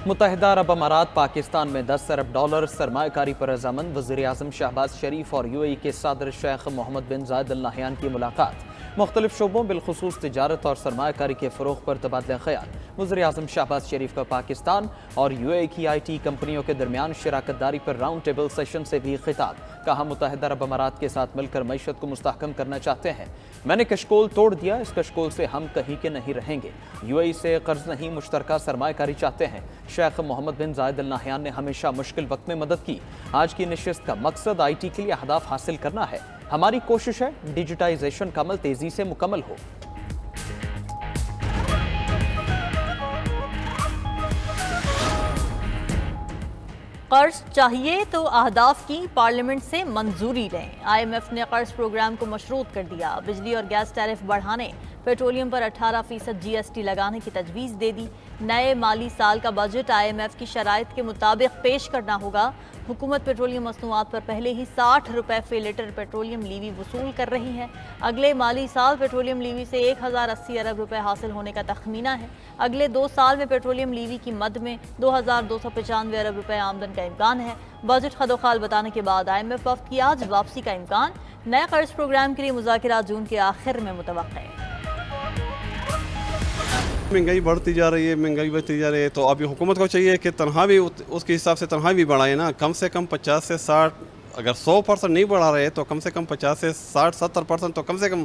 मुत्तहिदा अरब अमारात पाकिस्तान में 10 अरब डॉलर सरमायाकारी पर रजामंद वज़ीर आज़म शहबाज शरीफ और UAE के सदर शेख मोहम्मद बिन जायद अल नहयान की मुलाकात। मुख्तलिफ शोबों बिलखुसूस तिजारत और सरमायाकारी के फ़रोग़ पर तबादला ख़याल। वज़ीर आज़म शहबाज शरीफ का पाकिस्तान और UAE की IT कंपनियों के दरमियान शराकतदारी पर राउंड टेबल सेशन से भी खिताब। कहा, मुत्तहिदा अरब अमारात के साथ मिलकर मईशत को मुस्तहकम करना चाहते हैं। मैंने कशकोल तोड़ दिया, इस कशकोल से हम कहीं के नहीं रहेंगे। UAE से कर्ज नहीं, मुश्तरका सरमायाकारी चाहते हैं। शेख मोहम्मद बिन जायद अल नहयान ने हमेशा मुश्किल वक्त में मदद की। आज की नशिस्त का मकसद IT के लिए अहदाफ हासिल करना है। हमारी कोशिश है डिजिटाइजेशन का अमल तेजी से मुकम्मल हो। कर्ज चाहिए तो अहदाफ की पार्लियामेंट से मंजूरी लें। IMF ने कर्ज प्रोग्राम को मशरूत कर दिया। बिजली और गैस टैरिफ बढ़ाने, पेट्रोलियम पर 18% GST लगाने की तजवीज़ दे दी। नए माली साल का बजट IMF की शराइत के मुताबिक पेश करना होगा। हुकूमत पेट्रोलियम मसनूआत पर पहले ही 60 रुपए फी लीटर पेट्रोलियम लीवी वसूल कर रही है। अगले माली साल पेट्रोलियम लीवी से 1080 अरब रुपए हासिल होने का तखमीना है। अगले 2 साल में पेट्रोलियम लीवी की मद में 2295 अरब रुपए आमदन का इम्कान है। बजट खदोखाल बताने के बाद IMF वफ्द की आज वापसी का इम्कान। नए कर्ज प्रोग्राम के लिए मुज़ाकिरात जून के आखिर में मुतवक्किल है। महंगाई बढ़ती जा रही है, तो अभी हुकूमत को चाहिए कि तनख्वाह भी उसके हिसाब से तनख्वाह भी बढ़ाए ना। कम से कम 50 से 60, अगर 100% नहीं बढ़ा रहे तो कम से कम 50 से 60-70% तो कम से कम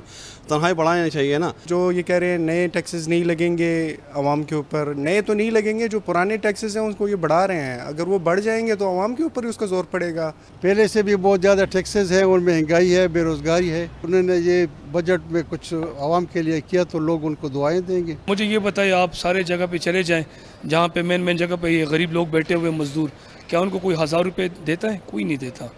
तनख्वाही बढ़ानी चाहिए ना। जो ये कह रहे हैं नए टैक्सेस नहीं लगेंगे आवाम के ऊपर, नए तो नहीं लगेंगे, जो पुराने टैक्सेस हैं उनको ये बढ़ा रहे हैं। अगर वो बढ़ जाएंगे तो आवाम के ऊपर ही उसका जोर पड़ेगा। पहले से भी बहुत ज़्यादा टैक्सेस है और महंगाई है, बेरोज़गारी है। उन्होंने ये बजट में कुछ आवाम के लिए किया तो लोग उनको दुआएं देंगे। मुझे ये बताइए, आप सारे जगह पे चले जाएं जहाँ पे मेन जगह पे ये गरीब लोग बैठे हुए मजदूर, क्या उनको कोई 1000 रुपये देता है? कोई नहीं देता।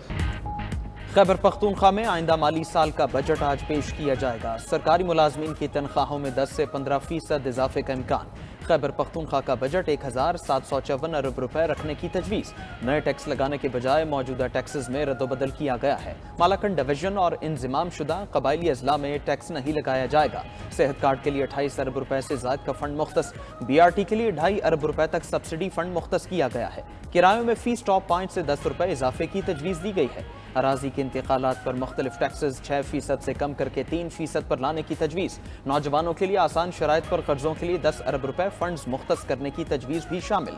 खैबर पख्तूनख्वा में आइंदा माली साल का बजट आज पेश किया जाएगा। सरकारी मुलाजमीन की तनख्वाहों में 10 से 15% इजाफे का इम्कान। खैबर पख्तूनख्वा का बजट 1754 अरब रुपए रखने की तजवीज़। नए टैक्स लगाने के बजाय मौजूदा टैक्सेस में रद्दोबदल किया गया है। मालाकंड डिवीजन और इंजिमाम शुदा कबायली अजला में टैक्स नहीं लगाया जाएगा। सेहत कार्ड के लिए 28 अरब रुपए से ज़ायद का फंड मुख्तस। BRT के लिए 2.5 अरब रुपए तक सब्सिडी फंड मुख्तस किया गया है। किरायों में फी स्टॉप पॉइंट से 10 रुपए इजाफे की तजवीज़ दी गई है। अराजी के इंतकालात पर मुख्तलिफ टैक्सेस 6% से कम करके 3% पर लाने की तजवीज़। नौजवानों के लिए आसान शराइत पर कर्जों के लिए 10 अरब रुपए फंड्स मुख्तस करने की तजवीज़ भी शामिल।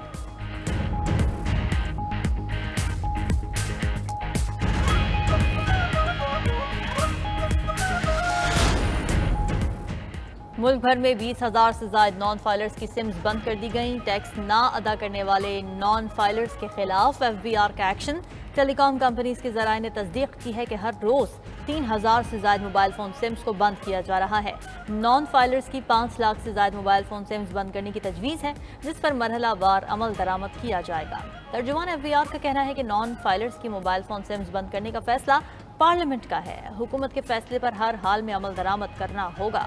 मुल्क भर में 20,000 से ज्यादा नॉन फाइलर्स की सिम्स बंद कर दी गई। टैक्स ना अदा करने वाले नॉन फाइलर्स के खिलाफ FBR का एक्शन। टेलीकॉम कंपनीज के जराये ने तस्दीक की है कि हर रोज 3,000 से ज्यादा मोबाइल फोन सिम्स को बंद किया जा रहा है। नॉन फाइलर्स की 5 लाख से ज्यादा मोबाइल फोन सिम्स बंद करने की तजवीज़ है, जिस पर मरहला वार अमल दरामद किया जाएगा। तर्जुमान FBR का कहना है कि नॉन फाइलर्स की मोबाइल फोन सिम्स बंद करने का फैसला पार्लियामेंट का है। हुकूमत के फैसले पर हर हाल में अमल दरामद करना होगा।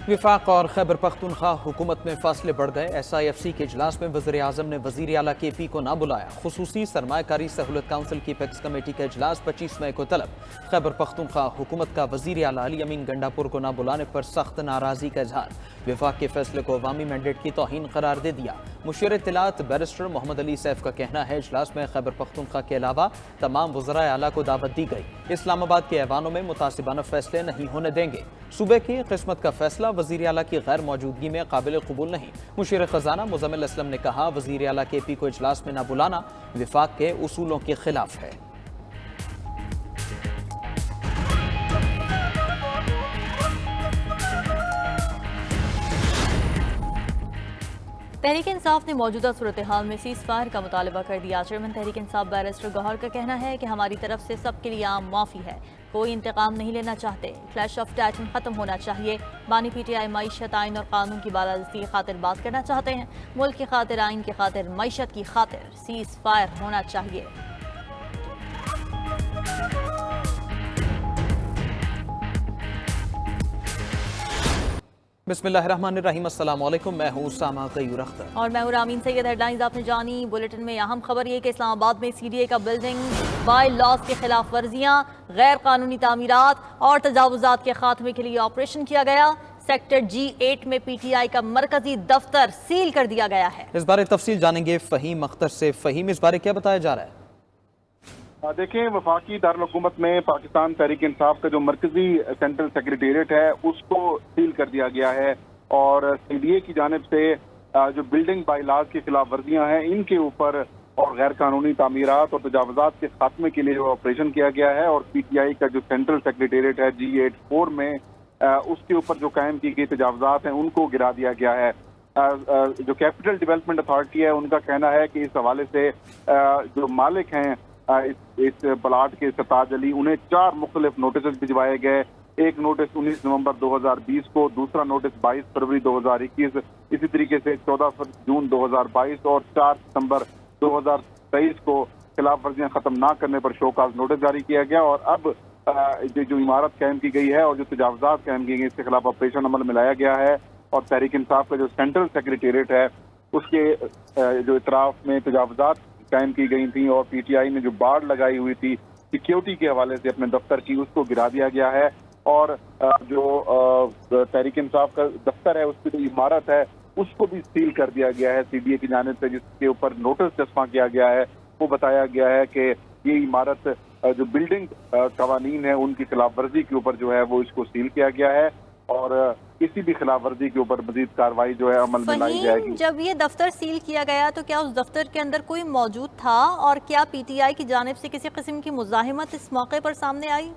विफाक और खैबर पख्तूनख्वा हुकूमत में फासले बढ़ गए। SIFC के इजलास में वज़ीर आज़म ने वज़ीर आला KP को ना बुलाया। खुसूसी सरमायाकारी सहूलत काउंसिल की पेक्स कमेटी का इजलास 25 मई को तलब। खैबर पख्तूनख्वा हुकूमत का वज़ीर आला अली अमीन गंडापुर को ना बुलाने पर सख्त नाराज़गी का इजहार। विफाक के फैसले को अवामी मैंडेट की तौहीन करार दे दिया। मुशीर इत्तलात बैरिस्टर मोहम्मद अली सैफ का कहना है, इजलास में खैबर पख्तूनख्वा के अलावा तमाम वज़राए आला को दावत दी गई। इस्लामाबाद के ऐवानों में मुतासिबाना फैसले नहीं होने देंगे। सूबे की किस्मत का फैसला वज़ीर आला की गैर मौजूदगी में काबिल कबूल नहीं। मुशीर खजाना मुज़म्मिल असलम ने कहा, वज़ीर आला KP को इजलास में न बुलाना विफाक के उसूलों के खिलाफ है। तहरीक इंसाफ ने मौजूदा सूरत हाल में सीज फायर का मुतालबा कर दिया। चेयरमैन तहरीक इंसाफ बैरिस्टर गौहर का कहना है कि हमारी तरफ से सबके लिए आम माफ़ी है, कोई इंतकाम नहीं लेना चाहते। क्लैश ऑफ टाइटन खत्म होना चाहिए। बानी PTI मईशत, आइन और कानून की बालादस्ती की खातिर बात करना चाहते हैं। मुल्क की खातिर, आइन की खातिर, मईशत की खातिर सीज फायर होना चाहिए। बिस्मिल्लाहिर्रहमानिर्रहीम, अस्सलाम वालेकुम। मैं हूँ उसामा गयूर अख्तर और मैं हूं रामीन सैयद। हेडलाइंस आपने जानी। बुलेटिन में अहम खबर ये कि इस्लामाबाद में सीडीए का बिल्डिंग बाय लॉज के खिलाफ वर्जियां, गैर कानूनी तामीरात और तजावुजात के खात्मे के लिए ऑपरेशन किया गया। सेक्टर G8 में पीटीआई का मरकजी दफ्तर सील कर दिया गया है। इस बारे तफसील जानेंगे फ़हीम अख्तर से। फ़हीम, इस बारे क्या बताया जा रहा है? देखें, वफाकी दारुल हुकूमत में पाकिस्तान तहरीक इंसाफ का जो मरकजी सेंट्रल सेक्रेटेरिएट है उसको सील कर दिया गया है और सीडीए की जानिब से जो बिल्डिंग बाइलाज की खिलाफ वर्जियाँ हैं इनके ऊपर और गैर कानूनी तामीरात और तजावुजात के खात्मे के लिए जो ऑपरेशन किया गया है और पीटीआई का जो सेंट्रल सेक्रेटेरिएट है G8-4 में उसके ऊपर जो कायम की गई तजावुजात हैं उनको गिरा दिया गया है। जो कैपिटल डेवलपमेंट अथॉरिटी है उनका कहना है कि इस हवाले से जो मालिक हैं इस प्लाट के सरताज अली, उन्हें 4 मुख्तलिफ नोटिस भिजवाए गए। एक नोटिस 19 नवंबर 2020 को, दूसरा नोटिस 22 फरवरी 2021, इसी तरीके से 14 जून 2022 और 4 सितंबर 2023 को खिलाफ वर्जियां खत्म ना करने पर शोकाज नोटिस जारी किया गया। और अब जो इमारत कायम की गई है और जो तजावुजात कायम की गई इसके खिलाफ ऑपरेशन अमल में लाया गया है और तहरीक इंसाफ का जो सेंट्रल सेक्रेटेरिएट है उसके जो इतराफ में तजावुजात कायम की गई थी और पीटीआई ने जो बाड़ लगाई हुई थी सिक्योरिटी के हवाले से अपने दफ्तर की, उसको गिरा दिया गया है। और जो तहरीक इंसाफ का दफ्तर है उसकी जो इमारत है उसको भी सील कर दिया गया है सीडीए की जानिब से, जिसके ऊपर नोटिस चस्पा किया गया है। वो बताया गया है कि ये इमारत जो बिल्डिंग कवानीन है उनकी खिलाफ वर्जी के ऊपर जो है वो इसको सील किया गया है और किसी भी खिलाफ वर्जी के ऊपर मजीद कार्रवाई जो है अमल में लाई जाएगी। जब ये दफ्तर सील किया गया तो क्या उस दफ्तर के अंदर कोई मौजूद था और क्या पीटीआई की जानिब से किसी किस्म की मुजाहिमत इस मौके पर सामने आई?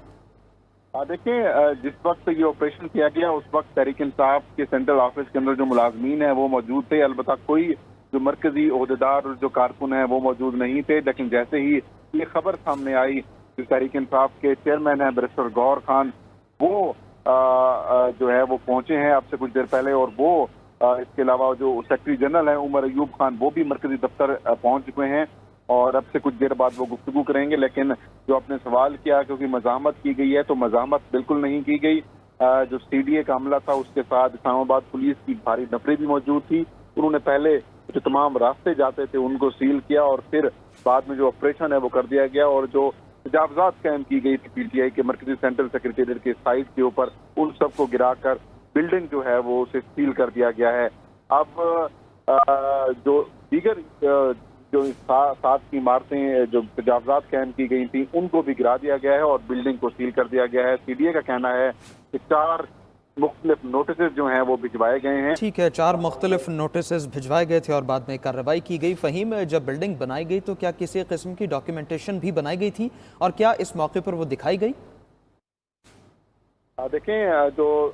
देखिए, जिस वक्त ये ऑपरेशन किया गया उस वक्त तहरीक इंसाफ के सेंट्रल ऑफिस के अंदर जो मुलाजमीन है वो मौजूद थे। अलबत्ता कोई जो मरकजी ओहदेदार और जो कारकुन है वो मौजूद नहीं थे। लेकिन जैसे ही ये खबर सामने आई, जो तहरीक इंसाफ के चेयरमैन है बैरिस्टर गौहर खान, वो जो है वो पहुंचे हैं अब से कुछ देर पहले और वो इसके अलावा जो सेक्रेटरी जनरल है उमर अयूब खान वो भी मरकजी दफ्तर पहुंच चुके हैं और अब से कुछ देर बाद वो गुफ्तगू करेंगे। लेकिन जो आपने सवाल किया क्योंकि मज़ाहमत की गई है, तो मज़ाहमत बिल्कुल नहीं की गई। जो सीडीए का अमला था उसके साथ इस्लामाबाद पुलिस की भारी नफरी भी मौजूद थी। उन्होंने पहले जो तमाम रास्ते जाते थे उनको सील किया और फिर बाद में जो ऑपरेशन है वो कर दिया गया और जो तजावुजात कायम की गई थी पीटीआई के मरकजी सेंट्रल सेक्रेटेरिएट के साइट के ऊपर उन सबको गिराकर बिल्डिंग जो है वो उसे सील कर दिया गया है। अब जो दीगर जो सात की इमारतें जो तजावुजात कायम की गई थी उनको भी गिरा दिया गया है और बिल्डिंग को सील कर दिया गया है। सीडीए का कहना है कि 4 मुख्तलिफ नोटिस जो हैं वो भिजवाए गए हैं। ठीक है, 4 मुख्तलिफ नोटिस भिजवाए गए थे और बाद में कार्रवाई की गई। फ़हीम, जब बिल्डिंग बनाई गई तो क्या किसी किस्म की डॉक्यूमेंटेशन भी बनाई गई थी और क्या इस मौके पर वो दिखाई गई? देखें, जो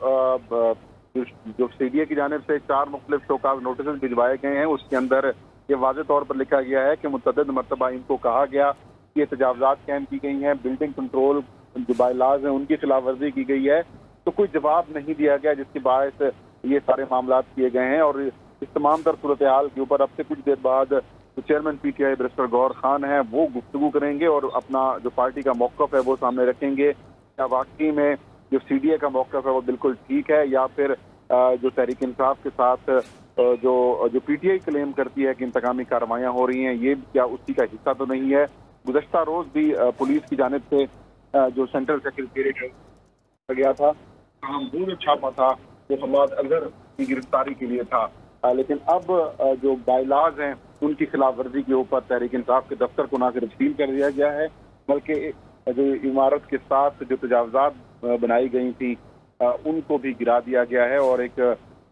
सीडीए की जानिब से 4 मुख्तलिफ शोकाज नोटिस भिजवाए गए हैं उसके अंदर ये वाज़ेह तौर पर लिखा गया है कि मुतअद्दिद मरतबा इनको कहा गया कि ये तजावुजात कायम की गई हैं, बिल्डिंग कंट्रोल जो बायलाज हैं उनकी खिलाफ वर्जी की गई है, तो कोई जवाब नहीं दिया गया जिसकी बायस ये सारे मामला किए गए हैं। और इस तमाम तर सूरत हाल के ऊपर अब से कुछ देर बाद जो chairman PTI barrister Gohar Khan है वो गुफ्तगू करेंगे और अपना जो पार्टी का मौक़िफ़ है वो सामने रखेंगे। क्या वाकई में जो सीडीए का मौक़िफ़ है वो बिल्कुल ठीक है या फिर जो तहरीक इंसाफ के साथ जो पीटीआई क्लेम करती है कि इंतकामी कार्रवाइयाँ हो रही हैं ये क्या उसी का हिस्सा तो नहीं है। गुज़श्ता रोज़ भी पुलिस की जानिब से जो सेंट्रल सेक्रेटेरिएट गया था वो छापा था वो हमाद अजहर की गिरफ्तारी के लिए था, लेकिन अब जो बायलाज हैं उनकी खिलाफ वर्जी के ऊपर तहरीक इंसाफ के दफ्तर को ना सिर्फ सील कर दिया गया है बल्कि जो इमारत के साथ जो तजावुजात बनाई गई थी उनको भी गिरा दिया गया है और एक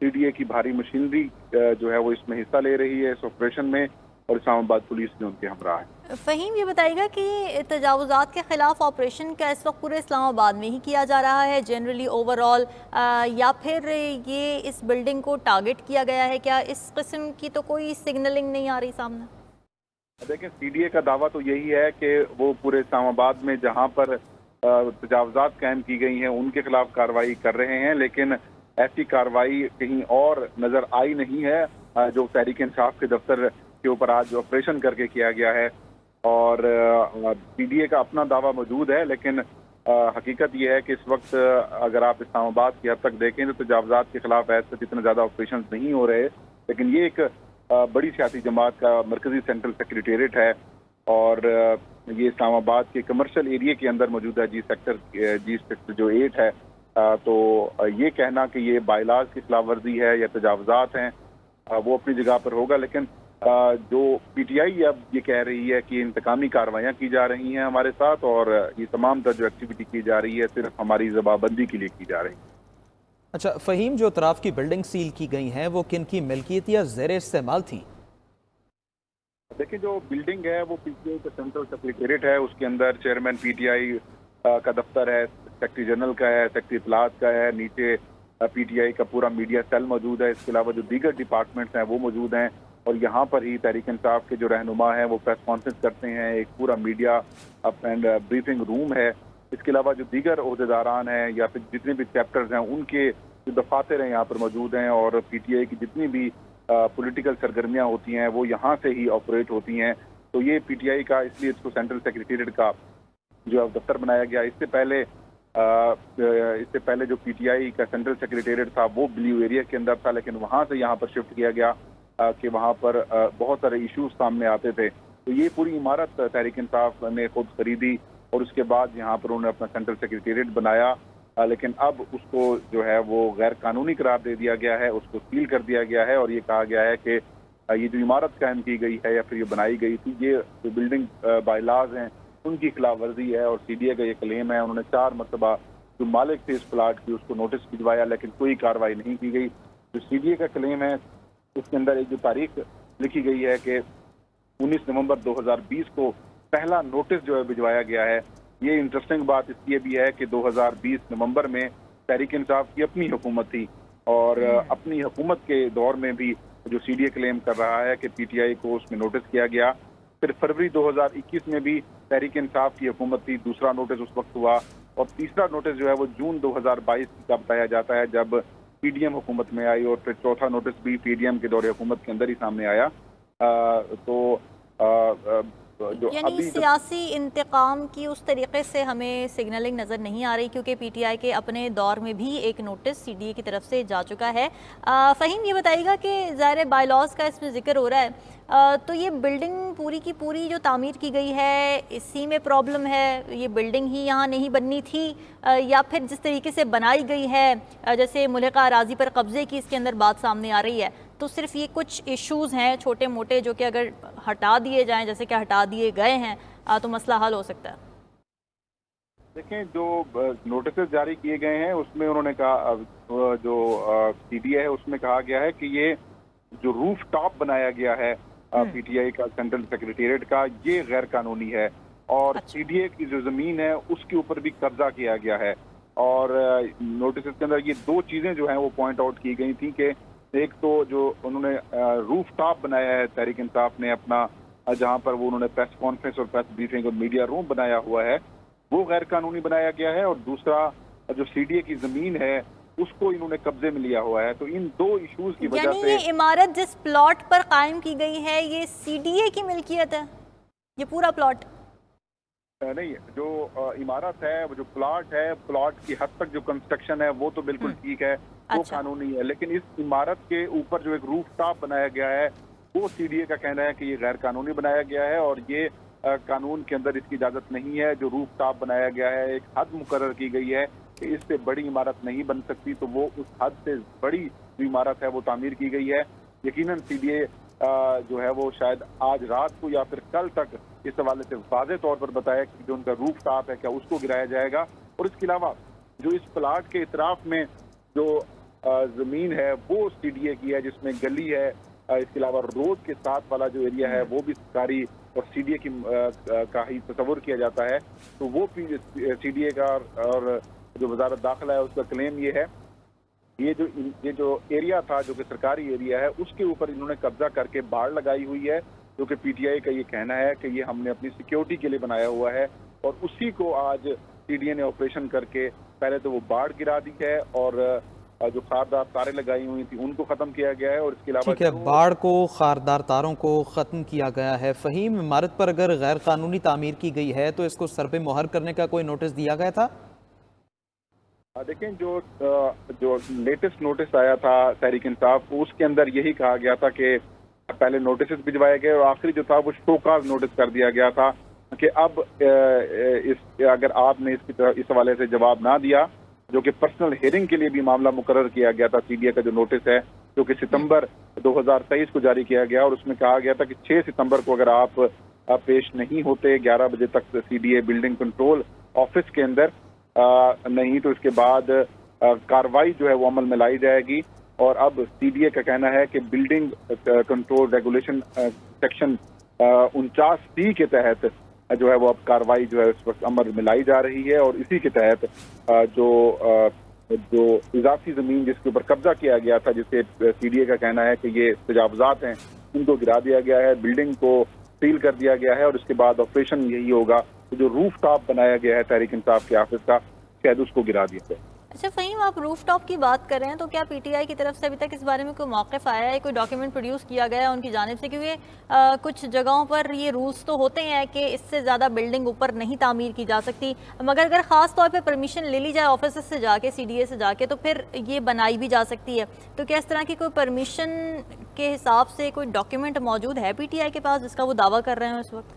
सीडीए की भारी मशीनरी जो है वो इसमें हिस्सा ले रही है इस ऑपरेशन में और इस्लामाबाद पुलिस भी उनके हमरा है। फ़हीम, ये बताइएगा कि तजावुजात के खिलाफ ऑपरेशन क्या इस वक्त पूरे इस्लामाबाद में ही किया जा रहा है जनरली ओवरऑल, या फिर ये इस बिल्डिंग को टारगेट किया गया है? क्या इस किस्म की तो कोई सिग्नलिंग नहीं आ रही सामने? देखिए, सीडीए का दावा तो यही है कि वो पूरे इस्लामाबाद में जहाँ पर तजावुजात कायम की गई हैं उनके खिलाफ कार्रवाई कर रहे हैं, लेकिन ऐसी कार्रवाई कहीं और नजर आई नहीं है जो तहरीक इंसाफ के दफ्तर के ऊपर आज ऑपरेशन करके किया गया है। और सीडीए का अपना दावा मौजूद है लेकिन حقیقت یہ ہے کہ اس وقت اگر آپ اسلام آباد کی حد تک دیکھیں تو تجاوزات کے خلاف ایسے اتنے زیادہ آپریشن نہیں ہو رہے، لیکن یہ ایک بڑی سیاسی جماعت کا مرکزی سینٹرل سیکریٹریٹ ہے اور یہ اسلام آباد کے کمرشل ایریا کے اندر موجود ہے، جی سیکٹر جو 8 ہے۔ تو یہ کہنا کہ یہ بائی لاز کی خلاف ورزی ہے یا تجاوزات ہیں وہ اپنی جگہ پر ہوگا، لیکن جو پی ٹی آئی اب یہ کہہ رہی ہے کہ انتقامی کارروائیاں کی جا رہی ہیں ہمارے ساتھ، اور یہ تمام جو ایکٹیویٹی کی جا رہی ہے صرف ہماری زبابندی کے لیے کی جا رہی ہے۔ اچھا فہیم، جو اطراف کی بلڈنگ سیل کی گئی ہیں وہ کن کی ملکیت یا زیر استعمال تھی؟ دیکھیں جو بلڈنگ ہے وہ پی ٹی آئی کا سینٹرل سیکریٹریٹ ہے، اس کے اندر چیئرمین پی ٹی آئی کا دفتر ہے، سیکرٹری جنرل کا ہے، سیکرٹری اطلاعات کا ہے، نیچے پی ٹی آئی کا پورا میڈیا سیل موجود ہے، اس کے علاوہ جو دیگر ڈپارٹمنٹس ہیں وہ موجود ہیں، اور یہاں پر ہی تحریک انصاف کے جو رہنما ہیں وہ پریس کانفرنس کرتے ہیں، ایک پورا میڈیا اینڈ بریفنگ روم ہے۔ اس کے علاوہ جو دیگر عہدیداران ہیں یا پھر جتنے بھی چیپٹرز ہیں ان کے جو دفاتر ہیں یہاں پر موجود ہیں، اور پی ٹی آئی کی جتنی بھی پولیٹیکل سرگرمیاں ہوتی ہیں وہ یہاں سے ہی آپریٹ ہوتی ہیں۔ تو یہ پی ٹی آئی کا اس لیے اس کو سینٹرل سیکریٹریٹ کا جو دفتر بنایا گیا۔ اس سے پہلے جو پی ٹی آئی کا سینٹرل سیکریٹریٹ تھا وہ بلیو ایریا کے اندر تھا، لیکن وہاں سے یہاں پر شفٹ کیا گیا کہ وہاں پر بہت سارے ایشوز سامنے آتے تھے۔ تو یہ پوری عمارت تحریک انصاف نے خود خریدی اور اس کے بعد یہاں پر انہوں نے اپنا سینٹرل سیکریٹریٹ بنایا، لیکن اب اس کو جو ہے وہ غیر قانونی قرار دے دیا گیا ہے، اس کو سیل کر دیا گیا ہے، اور یہ کہا گیا ہے کہ یہ جو عمارت قائم کی گئی ہے یا پھر یہ بنائی گئی تھی یہ جو بلڈنگ بائی لاز ہیں ان کی خلاف ورزی ہے، اور سی ڈی اے کا یہ کلیم ہے۔ انہوں نے 4 مرتبہ جو مالک تھے اس پلاٹ کی اس کو نوٹس بھجوایا لیکن کوئی کارروائی نہیں کی گئی۔ جو سی ڈی اے کا کلیم ہے اس کے اندر ایک جو تاریخ لکھی گئی ہے کہ 19 نومبر 2020 کو پہلا نوٹس جو ہے بھجوایا گیا ہے۔ یہ انٹرسٹنگ بات اس لیے بھی ہے کہ 2020 نومبر میں تحریک انصاف کی اپنی حکومت تھی، اور اپنی حکومت کے دور میں بھی جو سی ڈی اے کلیم کر رہا ہے کہ پی ٹی آئی کو اس میں نوٹس کیا گیا۔ پھر فروری 2021 میں بھی تحریک انصاف کی حکومت تھی، دوسرا نوٹس اس وقت ہوا، اور تیسرا نوٹس جو ہے وہ جون 2022 کا بتایا جاتا ہے جب پی ڈی ایم حکومت میں آئی، اور پھر چوتھا نوٹس بھی پی ڈی ایم کے دور حکومت کے اندر ہی سامنے آیا۔ یعنی سیاسی انتقام کی اس طریقے سے ہمیں سگنلنگ نظر نہیں آ رہی، کیونکہ پی ٹی آئی کے اپنے دور میں بھی ایک نوٹس سی ڈی اے کی طرف سے جا چکا ہے۔ فہیم یہ بتائیے گا کہ ظاہر بائی لاز کا اس میں ذکر ہو رہا ہے، تو یہ بلڈنگ پوری کی پوری جو تعمیر کی گئی ہے اسی میں پرابلم ہے؟ یہ بلڈنگ ہی یہاں نہیں بننی تھی، یا پھر جس طریقے سے بنائی گئی ہے جیسے ملحقہ اراضی پر قبضے کی اس کے اندر بات سامنے آ رہی ہے، تو صرف یہ کچھ ایشوز ہیں چھوٹے موٹے جو کہ اگر ہٹا دیے جائیں جیسے کہ ہٹا دیے گئے ہیں تو مسئلہ حل ہو سکتا ہے؟ دیکھیں جو نوٹسز جاری کیے گئے ہیں اس میں انہوں نے کہا، جو سی ڈی اے ہے اس میں کہا گیا ہے کہ یہ جو روف ٹاپ بنایا گیا ہے پی ٹی آئی کا سینٹرل سیکریٹریٹ کا یہ غیر قانونی ہے، اور سی ڈی اے کی جو زمین ہے اس کے اوپر بھی قبضہ کیا گیا ہے۔ اور نوٹسز کے اندر یہ 2 چیزیں جو ہیں وہ پوائنٹ آؤٹ کی گئی تھیں کہ ایک تو جو انہوں نے روف ٹاپ بنایا ہے تحریک انصاف نے اپنا، جہاں پر وہ انہوں نے پریس کانفرنس اور پریس بریفنگ اور میڈیا روم بنایا ہوا ہے وہ غیر قانونی بنایا گیا ہے، اور دوسرا جو سی ڈی اے کی زمین ہے اس کو انہوں نے قبضے میں لیا ہوا ہے۔ تو ان 2 ایشوز کی وجہ سے یہ عمارت جس پلاٹ پر قائم کی گئی ہے یہ سی ڈی اے کی ملکیت ہے، یہ پورا پلاٹ؟ نہیں، جو عمارت ہے وہ جو پلاٹ ہے، پلاٹ کی حد تک جو کنسٹرکشن ہے وہ تو بالکل ٹھیک ہے، وہ قانونی ہے، لیکن اس عمارت کے اوپر جو ایک روف ٹاپ بنایا گیا ہے وہ سی ڈی اے کا کہنا ہے کہ یہ غیر قانونی بنایا گیا ہے، اور یہ قانون کے اندر اس کی اجازت نہیں ہے۔ جو روف ٹاپ بنایا گیا ہے ایک حد مقرر کی گئی ہے کہ اس سے بڑی عمارت نہیں بن سکتی، تو وہ اس حد سے بڑی جو عمارت ہے وہ تعمیر کی گئی ہے۔ یقیناً سی ڈی اے جو ہے وہ شاید آج رات کو یا پھر کل تک اس حوالے سے واضح طور پر بتایا کہ جو ان کا روف ٹاپ ہے کیا اس کو گرایا جائے گا، اور اس کے علاوہ جو اس پلاٹ کے اطراف میں جو زمین ہے وہ سی ڈی اے کی ہے جس میں گلی ہے، اس کے علاوہ روڈ کے ساتھ والا جو ایریا ہے وہ بھی سرکاری اور سی ڈی اے کا ہی تصور کیا جاتا ہے، تو وہ سی ڈی اے کا اور جو وزارت داخلہ ہے اس کا کلیم یہ ہے یہ جو ایریا تھا جو کہ سرکاری ایریا ہے اس کے اوپر انہوں نے قبضہ کر کے باڑ لگائی ہوئی ہے، جو کہ پی ٹی آئی کا یہ کہنا ہے کہ یہ ہم نے اپنی سیکیورٹی کے لیے بنایا ہوا ہے، اور اسی کو آج سی ڈی اے نے آپریشن کر کے پہلے تو وہ باڑ گرا دی ہے، اور जो खारदार तारें लगाई हुई थी उनको ख़त्म किया गया है। और इसके अलावा ठीक है, बाढ़ को, खारदार तारों को ख़त्म किया गया है। फ़हीम, इमारत पर अगर गैर कानूनी तामीर की गई है तो इसको सर पे मोहर करने का कोई नोटिस दिया गया था? देखें, जो लेटेस्ट नोटिस आया था तहरीक इंसाफ को, उसके अंदर यही कहा गया था कि पहले नोटिस भिजवाए गए और आखिरी जो था वो शोकाज नोटिस कर दिया गया था कि अब अगर आपने इस हवाले से जवाब ना दिया, जो कि पर्सनल हियरिंग के लिए भी मामला मुकर्रर किया गया था। सीडीए का जो नोटिस है जो कि सितंबर 2023 को जारी किया गया और उसमें कहा गया था कि 6 सितंबर को अगर आप पेश नहीं होते 11 बजे तक सीडीए बिल्डिंग कंट्रोल ऑफिस के अंदर नहीं तो इसके बाद कार्रवाई जो है वो अमल में लाई जाएगी। और अब सीडीए का कहना है कि building control regulation section 49C के तहत जो है वो अब कार्रवाई जो है इस वक्त अमल में लाई जा रही है। और इसी के तहत जो इजाफी जमीन जिसके ऊपर कब्जा किया गया था, जिसे सीडीए का कहना है कि ये तजावुजात हैं, उनको गिरा दिया गया है, बिल्डिंग को सील कर दिया गया है। और इसके बाद ऑपरेशन यही होगा कि जो रूफ टॉप बनाया गया है तहरीक इंसाफ के ऑफिस का, शायद उसको गिरा दिया जाए। अच्छा फ़हीम, आप रूफ टॉप की बात कर रहे हैं तो क्या पीटीआई की तरफ से अभी तक इस बारे में कोई मौक़िफ़ आया है, कोई डॉक्यूमेंट प्रोड्यूस किया गया है उनकी जानिब से? क्योंकि कुछ जगहों पर ये रूल्स तो होते हैं कि इससे ज़्यादा बिल्डिंग ऊपर नहीं तामीर की जा सकती, मगर अगर ख़ास तौर पे परमिशन ले ली जाए ऑफिस से जाके, सीडीए से जाके, तो फिर ये बनाई भी जा सकती है। तो क्या इस तरह की कोई परमिशन के हिसाब से कोई डॉक्यूमेंट मौजूद है पीटीआई के पास जिसका वो दावा कर रहे हैं इस वक्त?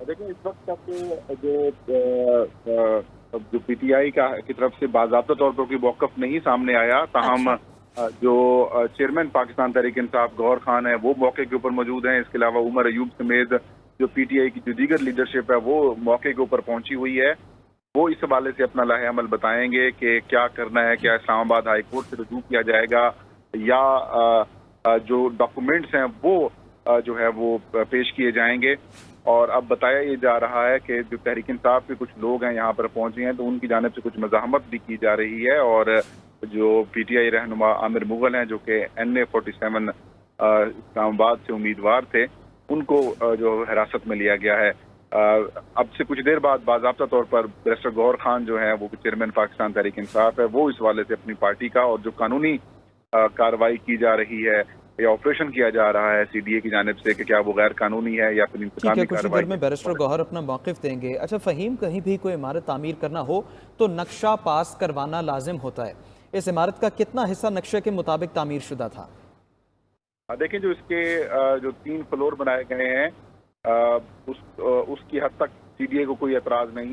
देखिए, इस वक्त तक जो पीटीआई की तरफ से बाज़ाब्ता तौर पर कोई मौक़िफ़ नहीं सामने आया। ताहम जो चेयरमैन पाकिस्तान तहरीक इंसाफ गौहर खान है वो मौके के ऊपर मौजूद हैं। इसके अलावा उमर अयूब समेत जो पीटीआई की जो दीगर लीडरशिप है वो मौके के ऊपर पहुंची हुई है। वो इस हवाले से अपना लाहे अमल बताएंगे कि क्या करना है, क्या इस्लामाबाद हाई कोर्ट से रजू किया जाएगा या जो डॉक्यूमेंट्स हैं वो जो है वो पेश किए जाएंगे। और अब बताया ये जा रहा है कि जो तहरीक इंसाफ के कुछ लोग हैं यहाँ पर पहुंचे हैं तो उनकी जानिब से कुछ मज़ाहमत भी की जा रही है। और जो पीटीआई रहनुमा आमिर मुगल हैं जो कि NA 47 इस्लामाबाद से उम्मीदवार थे, उनको जो हिरासत में लिया गया है। अब से कुछ देर बाद बाज़ाब्ता तौर पर बैरिस्टर गौहर खान जो है वो चेयरमैन पाकिस्तान तहरीक इंसाफ है, वो इस हवाले से अपनी पार्टी का और जो कानूनी कार्रवाई की जा रही है या ऑपरेशन किया जा रहा है सीडीए की जानिब से कि क्या वो गैर कानूनी है या फिर इंतकामी कुछ देर में बैरिस्टर गौहर अपना मौक़िफ़ देंगे। अच्छा फ़हीम, कहीं भी कोई इमारत तामीर करना हो तो नक्शा पास करवाना लाजिम होता है। इस इमारत का कितना हिस्सा नक्शे के मुताबिक तामीर शुदा था? देखें, जो इसके जो 3 फ्लोर बनाए गए हैं उसकी हद तक सीडीए को कोई एतराज़ नहीं है।